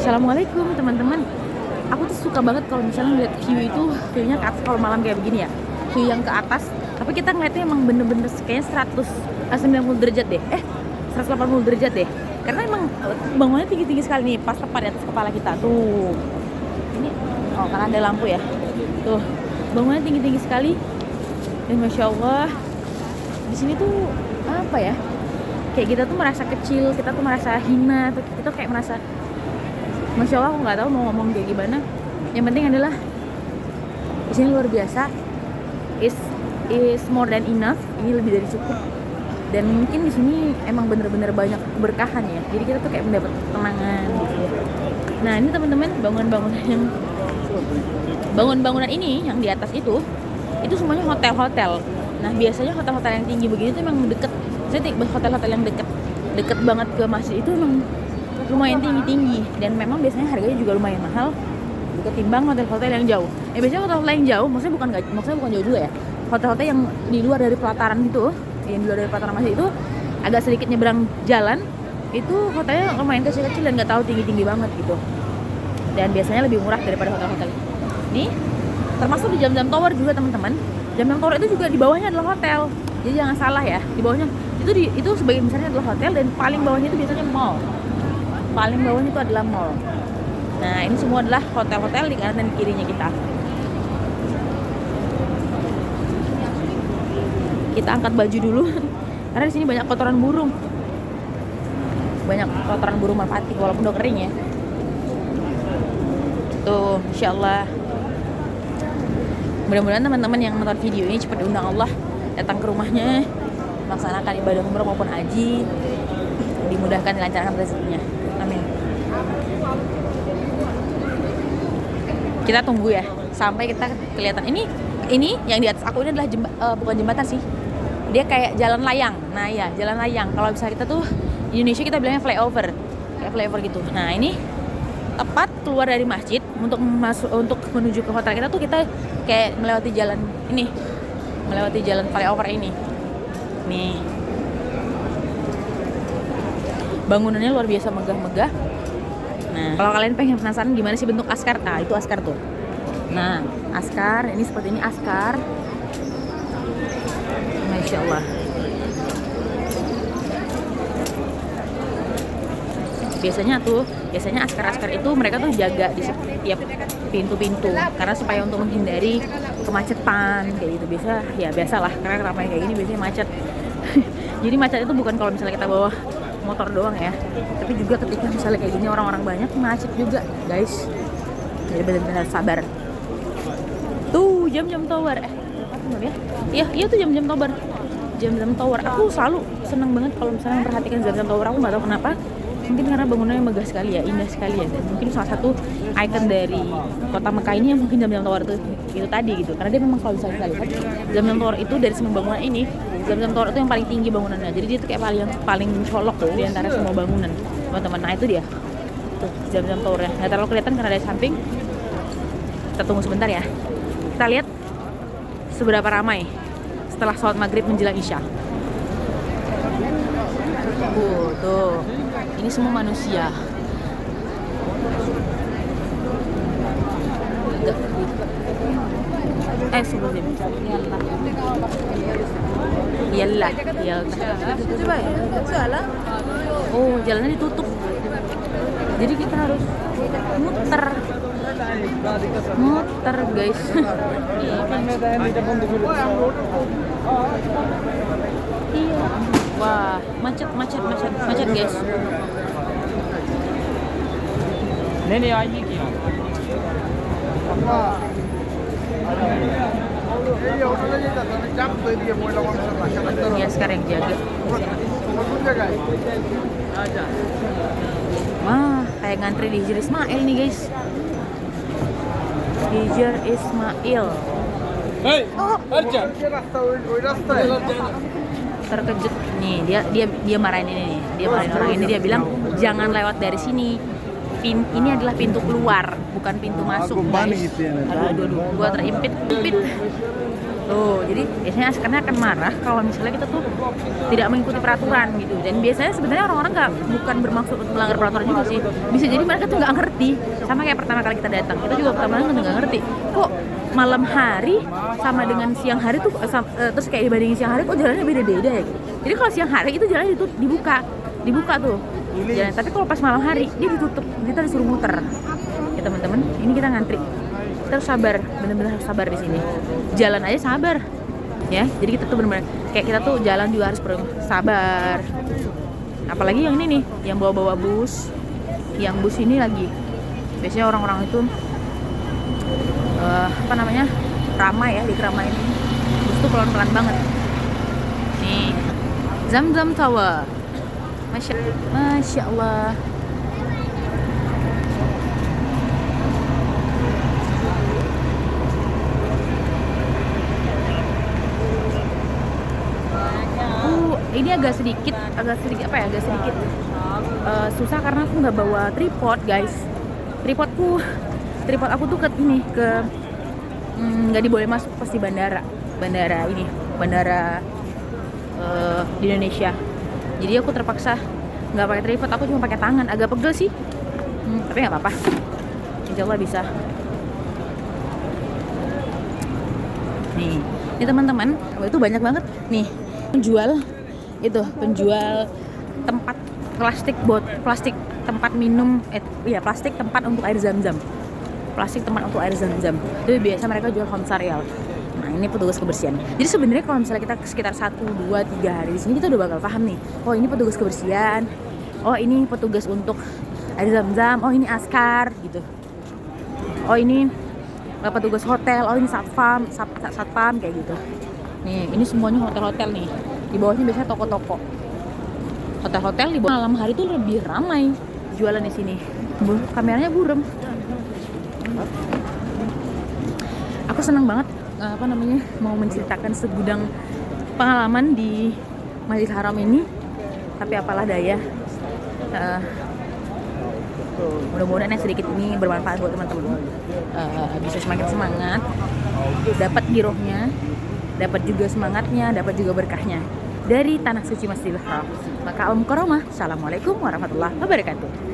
Assalamualaikum teman-teman. Aku tuh suka banget kalau misalnya ngeliat view itu, view-nya ke atas kalau malam kayak begini ya. View yang ke atas, tapi kita ngeliatnya emang bener-bener kayaknya 90 derajat deh. 180 derajat deh. Karena emang bangunnya tinggi-tinggi sekali nih, pas tepat di atas kepala kita tuh. Ini karena ada lampu ya. Tuh, bangunnya tinggi-tinggi sekali. Dan Masya Allah, di sini tuh apa ya? Kayak kita tuh merasa kecil, kita tuh merasa hina, atau kita kayak merasa Masya Allah, aku nggak tahu mau ngomong kayak gimana. Yang penting adalah di sini luar biasa, is more than enough. Ini lebih dari cukup. Dan mungkin di sini emang bener-bener banyak keberkahan ya. Jadi kita tuh kayak mendapat ketenangan gitu ya. Nah ini teman-teman, bangunan ini yang di atas itu semuanya hotel-hotel. Nah biasanya hotel-hotel yang tinggi begini tuh emang deket. Jadi hotel-hotel yang deket banget ke masjid itu emang lumayan tinggi dan memang biasanya harganya juga lumayan mahal ketimbang hotel-hotel yang jauh. Biasanya hotel-hotel yang jauh maksudnya bukan jauh juga ya. Hotel-hotel yang di luar dari pelataran gitu, yang di luar dari pelataran masjid itu agak sedikit nyebrang jalan, itu hotelnya lumayan kecil-kecil dan nggak tahu tinggi-tinggi banget gitu. Dan biasanya lebih murah daripada hotel-hotel. Nih, termasuk di Zamzam Tower juga teman-teman. Zamzam Tower itu juga di bawahnya adalah hotel. Jadi jangan salah ya, di bawahnya itu sebagian besarnya adalah hotel dan paling bawahnya itu biasanya mall. Paling bawahnya itu adalah mall. Nah ini semua adalah hotel-hotel di kanan dan kirinya kita. Kita angkat baju dulu karena di sini banyak kotoran burung. Banyak kotoran burung merpati walaupun udah kering ya. Tuh, insyaallah. Mudah-mudahan teman-teman yang nonton video ini cepat diundang Allah datang ke rumahnya, melaksanakan ibadah umrah maupun haji, dimudahkan dilancarkan rezekinya. Amin. Kita tunggu ya sampai kita kelihatan ini yang di atas aku ini adalah bukan jembatan sih, dia kayak jalan layang. Nah ya jalan layang, kalau misalnya kita tuh di Indonesia kita bilangnya flyover, kayak flyover gitu. Nah ini tepat keluar dari masjid untuk menuju ke hotel kita tuh kita kayak melewati jalan flyover ini. Nih bangunannya luar biasa megah-megah. Nah, kalau kalian pengen penasaran gimana sih bentuk askar, nah itu askar tuh. Nah, askar, ini seperti ini askar. Masya Allah. Biasanya askar-askar itu mereka tuh jaga di setiap pintu-pintu karena supaya untuk menghindari kemacetan kayak gitu. Biasalah karena ramai kayak gini biasanya macet. Jadi macet itu bukan kalau misalnya kita bawa motor doang ya, tapi juga ketika misalnya kayak gini orang-orang banyak macet juga guys. Jadi benar-benar sabar. Tuh Zamzam Tower, iya tuh Zamzam Tower. Aku selalu senang banget kalau misalnya memperhatikan Zamzam Tower. Aku nggak tahu kenapa, mungkin karena bangunannya megah sekali ya, indah sekali ya. Dan mungkin salah satu ikon dari kota Mekah ini yang mungkin Zamzam Tower itu tadi gitu, karena dia memang kalau misalnya kita lihat Zamzam Tower itu dari semua bangunan ini, Zamzam Tower itu yang paling tinggi bangunannya. Jadi dia tuh kayak paling mencolok di antara semua bangunan, teman-teman. Nah itu dia tuh Zamzam Tower ya, nggak terlalu kelihatan karena dari samping. Kita tunggu sebentar ya, kita lihat seberapa ramai setelah sholat maghrib menjelang isya. Tuh ini semua manusia. Sebelum Iyalah. Oh, jalannya ditutup. Jadi kita harus muter guys. Iya. Wah, macet guys. Nenek ini kira. Ini askar yang jaga. Wah, kayak ngantri di Hijr Ismail nih guys. Hijr Ismail. Hei, Arja. Terkejut nih, dia marahin ini nih. Dia marahin orang ini, dia bilang jangan lewat dari sini. Ini adalah pintu keluar, bukan pintu masuk guys. Aduh, gua terimpit. Tuh, jadi biasanya askarnya akan marah kalau misalnya kita tuh tidak mengikuti peraturan gitu. Dan biasanya sebenarnya orang-orang nggak bukan bermaksud untuk melanggar peraturan juga sih. Bisa jadi mereka tuh nggak ngerti. Sama kayak pertama kali kita datang, kita juga pertama kali nggak ngerti. Kok malam hari sama dengan siang hari tuh terus kayak dibandingin siang hari kok jalannya beda-beda ya gitu. Jadi kalau siang hari itu jalannya dibuka tuh jalan. Tapi kalau pas malam hari dia ditutup, kita disuruh muter. Ya teman-teman, ini kita ngantri. Kita harus sabar, bener-bener harus sabar di sini. Jalan aja sabar, ya. Jadi kita tuh bener-bener kayak kita tuh jalan juga harus sabar. Apalagi yang ini nih, yang bawa-bawa bus, yang bus ini lagi. Biasanya orang-orang itu ramai ya di keramaian ini. Bus tuh pelan-pelan banget. Nih, Zamzam Tower. Masya Allah. Ini agak sedikit susah karena aku nggak bawa tripod, guys. Tripod aku tuh nggak diboleh masuk pas di bandara di Indonesia. Jadi aku terpaksa nggak pakai tripod, aku cuma pakai tangan. Agak pegel sih, tapi nggak apa-apa. Insya Allah bisa. Nih teman-teman, itu banyak banget nih penjual tempat plastik tempat minum, plastik tempat untuk air zam-zam. Itu biasa mereka jual Homsarial. Nah, ini petugas kebersihan. Jadi sebenarnya kalau misalnya kita sekitar 1, 2, 3 hari di sini, kita udah bakal paham nih. Oh, ini petugas kebersihan. Oh, ini petugas untuk air zam-zam. Oh, ini askar gitu. Oh, ini petugas hotel. Oh, ini satpam kayak gitu. Nih, ini semuanya hotel-hotel nih. Di bawahnya biasanya toko-toko. Hotel-hotel di bawah malam hari tuh lebih ramai jualan di sini. Kameranya buram. Aku senang banget mau menceritakan segudang pengalaman di Masjidil Haram ini. Tapi apalah daya. Mudah-mudahan yang sedikit ini bermanfaat buat teman-teman. Bisa semakin semangat, dapat girohnya, dapat juga semangatnya, dapat juga berkahnya dari tanah suci Masjidil Haram. Maka Assalamualaikum warahmatullahi wabarakatuh.